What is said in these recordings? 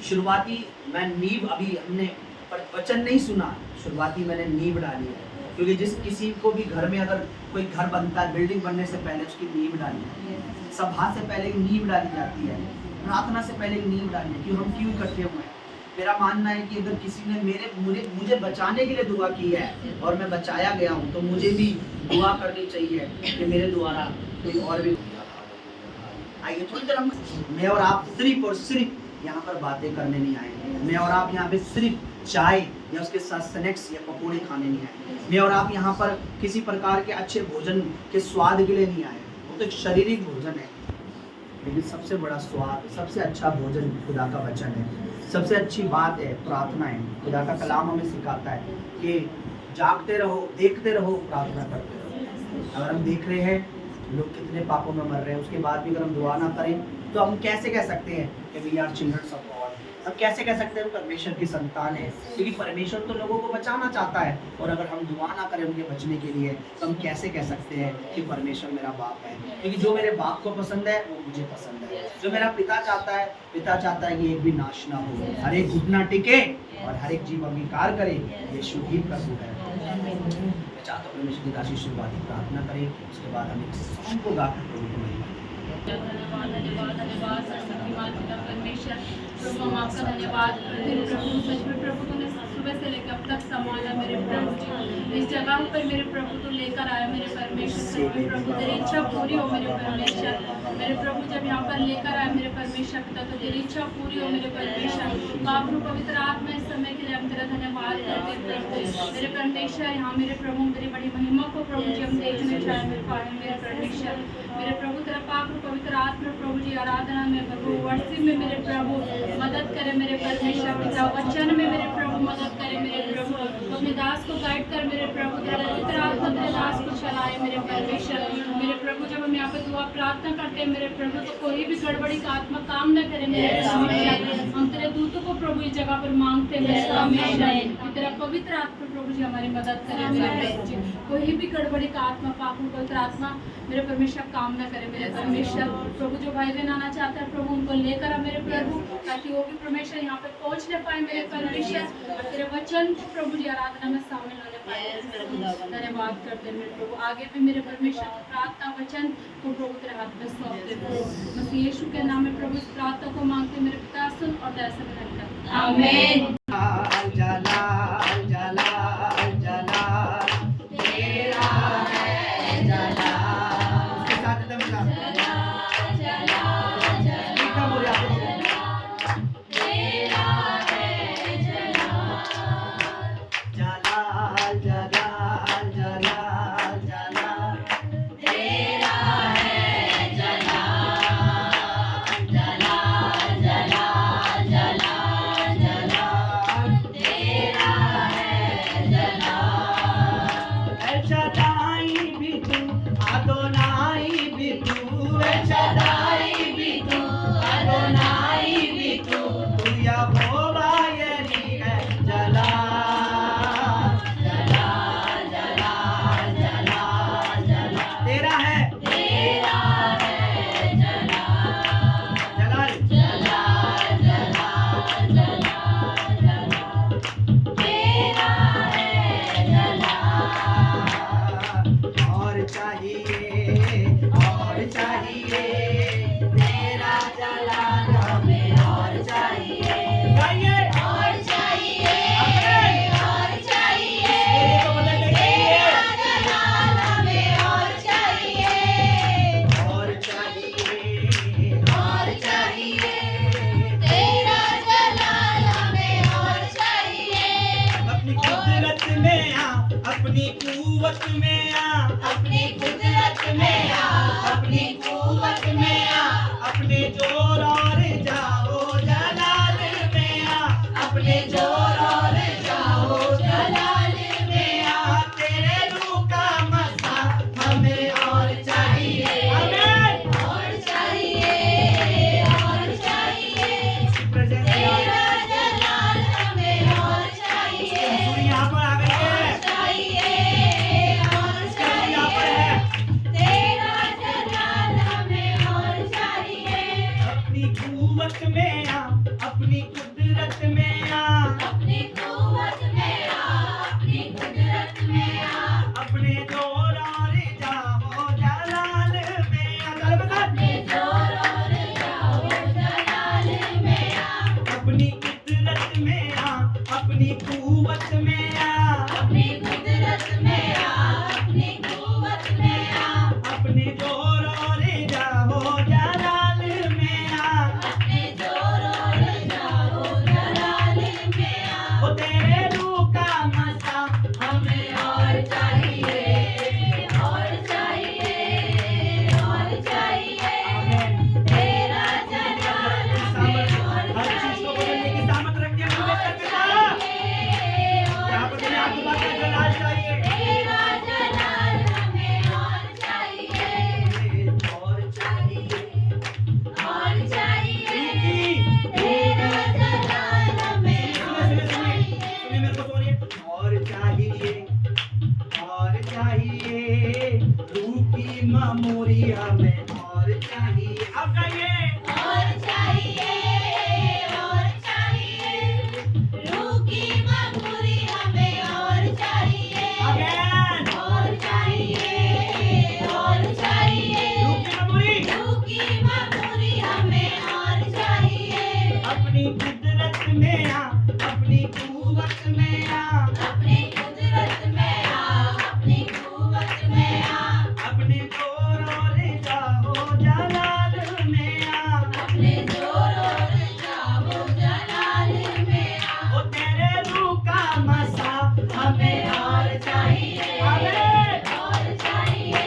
शुरुआती मैं नींव अभी हमने वचन नहीं सुना, शुरुआती मैंने नींव डाली है। क्योंकि जिस किसी को भी घर में अगर कोई घर बनता है, बिल्डिंग बनने से पहले उसकी नींव डाली है, सभा से पहले नींव डाली जाती है, प्रार्थना से पहले नींव डाली है कि हम क्यों इकट्ठे हुए हैं। मेरा मानना है कि अगर किसी ने मुझे बचाने के लिए दुआ की है और मैं बचाया गया हूँ, तो मुझे भी दुआ करनी चाहिए कि मेरे द्वारा कोई और भी। आइए थोड़ी देर हम, मैं और आप सिर्फ और सिर्फ यहाँ पर बातें करने नहीं आए, मैं और आप यहाँ पे सिर्फ चाय या उसके साथ स्नैक्स या पकौड़े खाने नहीं आए, मैं और आप यहाँ पर किसी प्रकार के अच्छे भोजन के स्वाद के लिए नहीं आए। वो तो एक शारीरिक भोजन है, लेकिन सबसे बड़ा स्वाद, सबसे अच्छा भोजन खुदा का वचन है, सबसे अच्छी बात है प्रार्थना है। खुदा का कलाम हमें सिखाता है कि जागते रहो, देखते रहो, प्रार्थना करते रहो। अगर हम देख रहे हैं लोग कितने पापों में मर रहे हैं, उसके बाद भी अगर हम दुआ ना करें तो हम कैसे कह सकते हैं कि we are childrens of God. हम कैसे कह सकते हैं परमेश्वर की संतान है, क्योंकि परमेश्वर तो लोगों को बचाना चाहता है। और अगर हम दुआ ना करें उनके बचने के लिए, तो हम कैसे कह सकते हैं कि परमेश्वर मेरा बाप है। क्योंकि जो मेरे बाप को पसंद है वो मुझे पसंद है। जो मेरा पिता चाहता है कि एक भी नाश ना हो, हर एक घुटना टिके और हर एक जीव अंगीकार करे यीशु ही प्रभु है। मैं चाहता हूँ परमेश्वर की राशि शुरुआती प्रार्थना करें, उसके बाद हम एक सॉन्ग को गाकर प्रभु को महिमा धन्यवाद सर्वशक्तिमान पिता परमेश्वर, प्रभु हम आपका धन्यवाद करते हैं प्रभु। सच में प्रभु तूने सुबह से लेकर अब तक संभाला मेरे प्रभु जी, इस जगह पर मेरे प्रभु तू लेकर आया मेरे परमेश्वर। सच में प्रभु तेरी इच्छा पूरी हो मेरे परमेश्वर, मेरे प्रभु जब यहाँ पर लेकर आया मेरे परमेश्वर पिता, तो तेरी इच्छा पूरी हो मेरे परमेश्वर। बाबू पवित्र आत्मा इस समय के लिए हम तेरा धन्यवाद करते हैं प्रभु मेरे परमेश्वर। यहाँ मेरे प्रभु मेरी बड़ी महिमा को प्रभु जी हम देखने चाहे मेरे परमेश्वर। मेरे प्रभु तेरा पाक पवित्र आत्मा प्रभु जी आराधना में प्रभु वर्षी में मेरे प्रभु मदद करे मेरे परमेश्वर पिता, वचन में मेरे प्रभु मदद करे मेरे प्रभु, तो अपने दास को गाइड कर मेरे प्रभु, तेरा पवित्र आत्मा तेरे दास को चलाए मेरे परमेश्वर। मेरे प्रभु जब हम यहाँ पे दुआ प्रार्थना करते हैं मेरे प्रभु, तो कोई भी गड़बड़ी का आत्मा काम न करे मेरे परमेश्वर। हम तेरे दूतों को प्रभु इस जगह पर मांगते हैं मेरे परमेश्वर, तेरा पवित्र आत्मा प्रभु जी हमारी मदद करे मेरे प्रभु जी। कोई भी गड़बड़ी का आत्मा पाप पवित्र आत्मा मेरे परमेश्वर काम न करे मेरे परमेश्वर। प्रभु जो भाई बहन आना चाहता है प्रभु उनको लेकर आ मेरे प्रभु, ताकि वो भी परमेश्वर यहाँ पे पहुँच न पाए मेरे परमेश्वर, और तेरे वचन को प्रभु जी आराधना में शामिल होने पाए। धन्यवाद करते हैं मेरे प्रभु। आगे भी मेरे परमेश्वर प्रार्थना वचन को प्रभु तेरे हाथ में सौंपते प्रभु, मसीह यीशु के नाम में प्रभु इस प्रार्थना को मांगते मेरे पिता सुन और दया से विनती करते हैं। आमीन। जलाल जलाल जलाल तेरा है जलाल, उसके साथ एकदम अपनी कुव्वत में आ, अपनी कुदरत में आ, अपनी कुव्वत में आ, अपने जोर और जाओ जलाल में आ, अपने जोर और जाओ जलाल में आ, तेरे रूह का मसा हमें और चाहिए, हमें और चाहिए, और चाहिए, तेरा जलाल हमें और चाहिए। यहाँ पर आ गई है में आ, अपनी अपनी कुव्वत में आ, अपनी कुदरत में आ, अपनी कुव्वत में आ, अपने जोर और जाहो जलाल में आ, अपने जोर और जाहो जलाल में आ। वो तेरे रूह का मसा हमें और चाहिए, और चाहिए, और चाहिए। तेरा जलाल हमें और हर चीज को चाहिए, बदलने की सामत रखते हैं और यहाँ पर तुम्हें आपके पास जलाल चाहिए तेरा जलाल हमें और चाहिए, और चाहिए और चाहिए। रुकी। तेरा जलाल हमें और चाहिए। सुनिए मेरे को सुनिए और चाहिए रूह की मामूरी हमें और चाहिए अब कहिए और चाहिए, और चाहिए। रूह की मामूरी हमें और चाहिए, अगेन और चाहिए, और चाहिए। रूह की मामूरी रूह की मामूरी हमें और चाहिए। अपनी कुदरत में आ अपनी कुव्वत में आ अपनी कुदरत में आ, अपनी कुव्वत में आ, अपने जोर और जाहो जलाल में आ अपने जोर और जाहो जलाल में आ। वो तेरे रूह का मसा हमें और चाहिए हमें और चाहिए,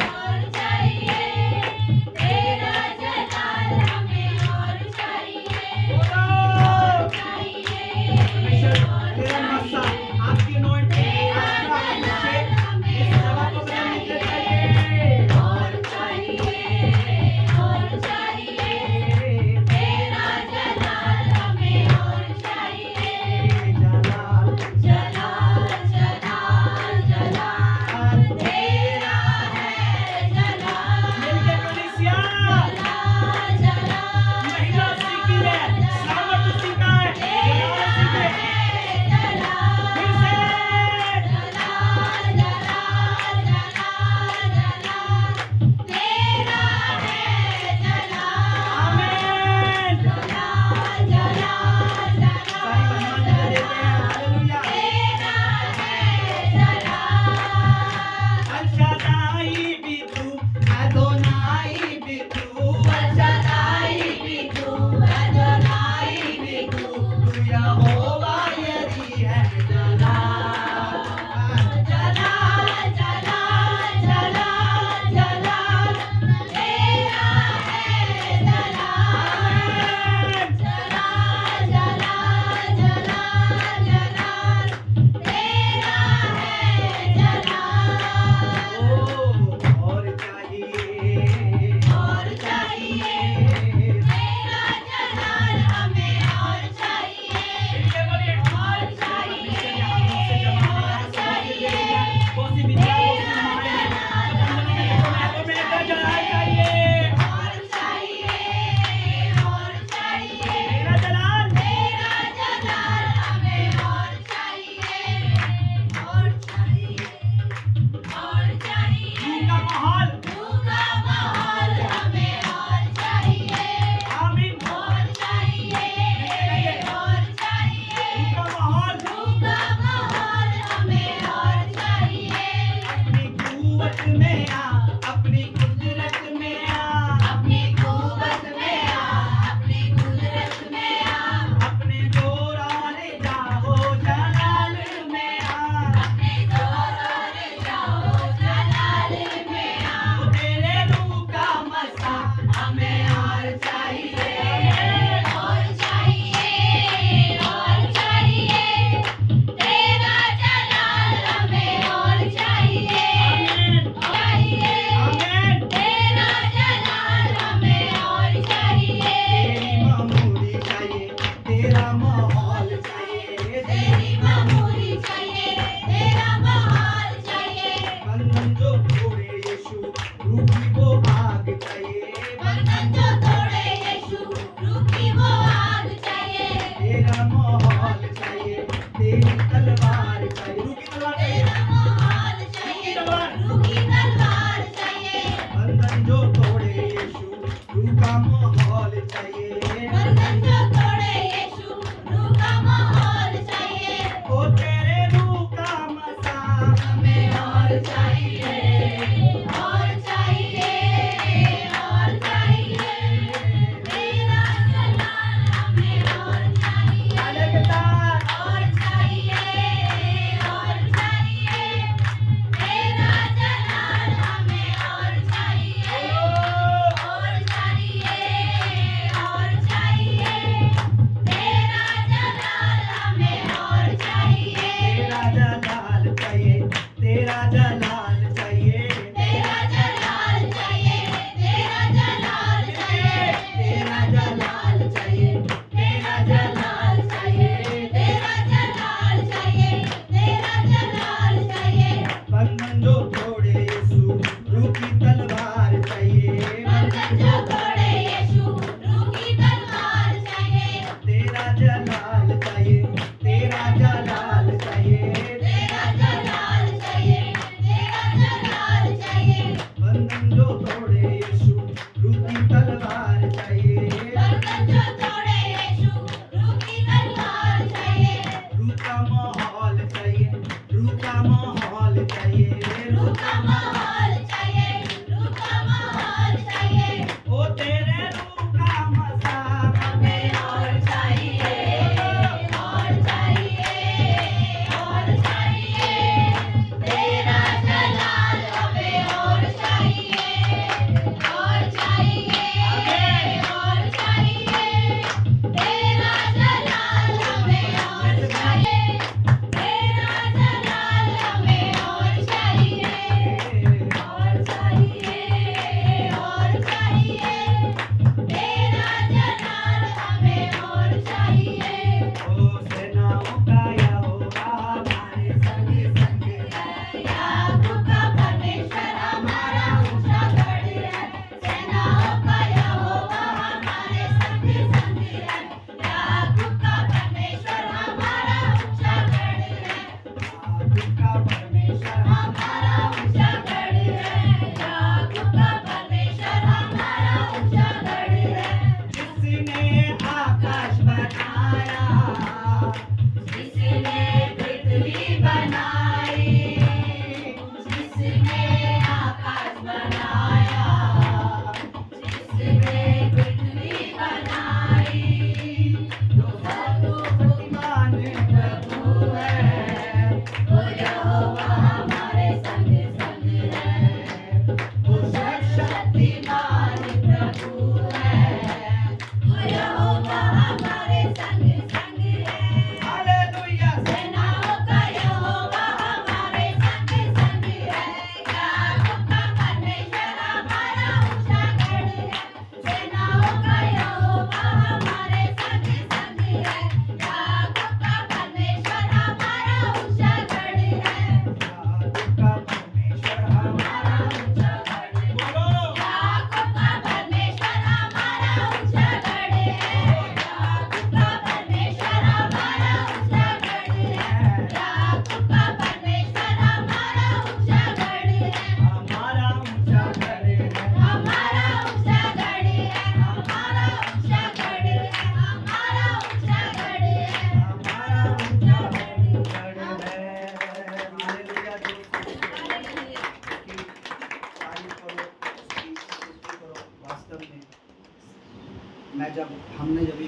और चाहिए। तेरा जलाल हमें और चाहिए, बोलो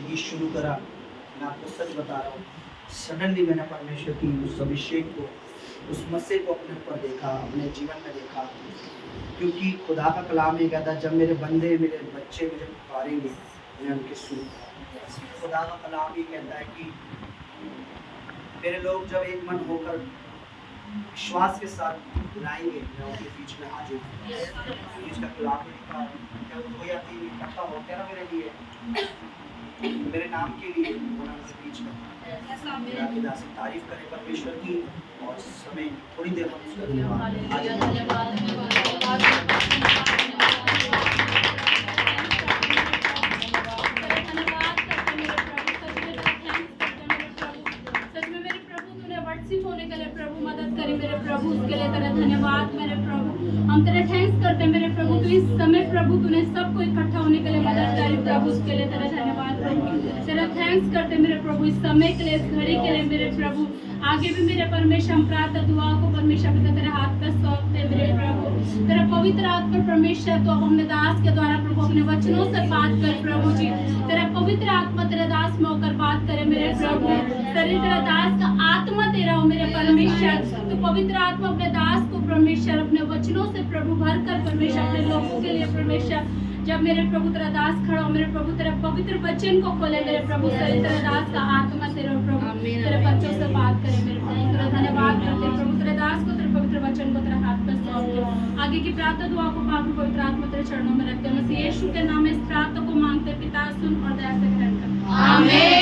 गीत शुरू करा, मैं आपको सच बता रहा हूँ, सडनली मैंने परमेश्वर की उस अभिषेक को, उस मसीह को अपने ऊपर देखा, अपने जीवन में देखा। क्योंकि खुदा का कलाम ये कहता है, जब मेरे बंदे, मेरे बच्चे मुझे पुकारेंगे, मैं उनके सुनूंगा। खुदा का कलाम ये कहता है कि मेरे लोग जब एक मन होकर विश्वास के साथ बुलाएंगे, मैं उनके बीच में हाजिर हूँ। इसका कलाम में लिखा है, क्या 2 या 3 इकट्ठा होते हैं ना मेरे लिए, मेरे नाम के लिए, उन्होंने उनके बीच में मेरा खुदा से तारीफ करें परमेश्वर की। और समय थोड़ी देर हम उसका होने के लिए प्रभु मदद करी मेरे प्रभु, उसके लिए तेरा धन्यवाद मेरे प्रभु। हम तेरे थैंक्स करते हैं मेरे प्रभु, तो इस समय प्रभु तूने सबको इकट्ठा होने के लिए मदद करी प्रभु, उसके लिए तेरा धन्यवाद प्रभु। तेरा थैंक्स करते हैं मेरे प्रभु इस समय के लिए, इस घड़ी के लिए मेरे प्रभु। आगे भी मेरे परमेश्वर हम प्रार्थना दुआ को परमेश्वर पिता तेरे हाथ पर सौंपते हैं मेरे प्रभु। तेरा पवित्र आत्मा परमेश्वर तो अपने दास के द्वारा प्रभु अपने वचनों से बात कर प्रभु जी। तेरा पवित्र आत्मा तेरे दास में होकर बात करे मेरे प्रभु। तेरा दास का आत्मा तेरा हो मेरे परमेश्वर, तो पवित्र आत्मा अपने दास को परमेश्वर अपने वचनों से प्रभु भर कर परमेश्वर अपने लोगों के लिए परमेश्वर, जब मेरे प्रभु तेरा दास खड़ा हो मेरे प्रभु, तेरा पवित्र वचन को खोले मेरे प्रभु। तेरे दास का आत्मा तेरे प्रभु तेरे बच्चों से बात करे मेरे प्रभु। तेरा धन्यवाद करते प्रभु, तेरे दास को तेरे पवित्र वचन को तेरे हाथ पर सौंप दो। आगे की प्रार्थना दुआ को पाप पवित्र आत्मा तेरे चरणों में रखते हैं। मसीह यीशु के नाम में इस प्रार्थना को मांगते पिता, सुन और दया से ग्रहण कर। आमीन।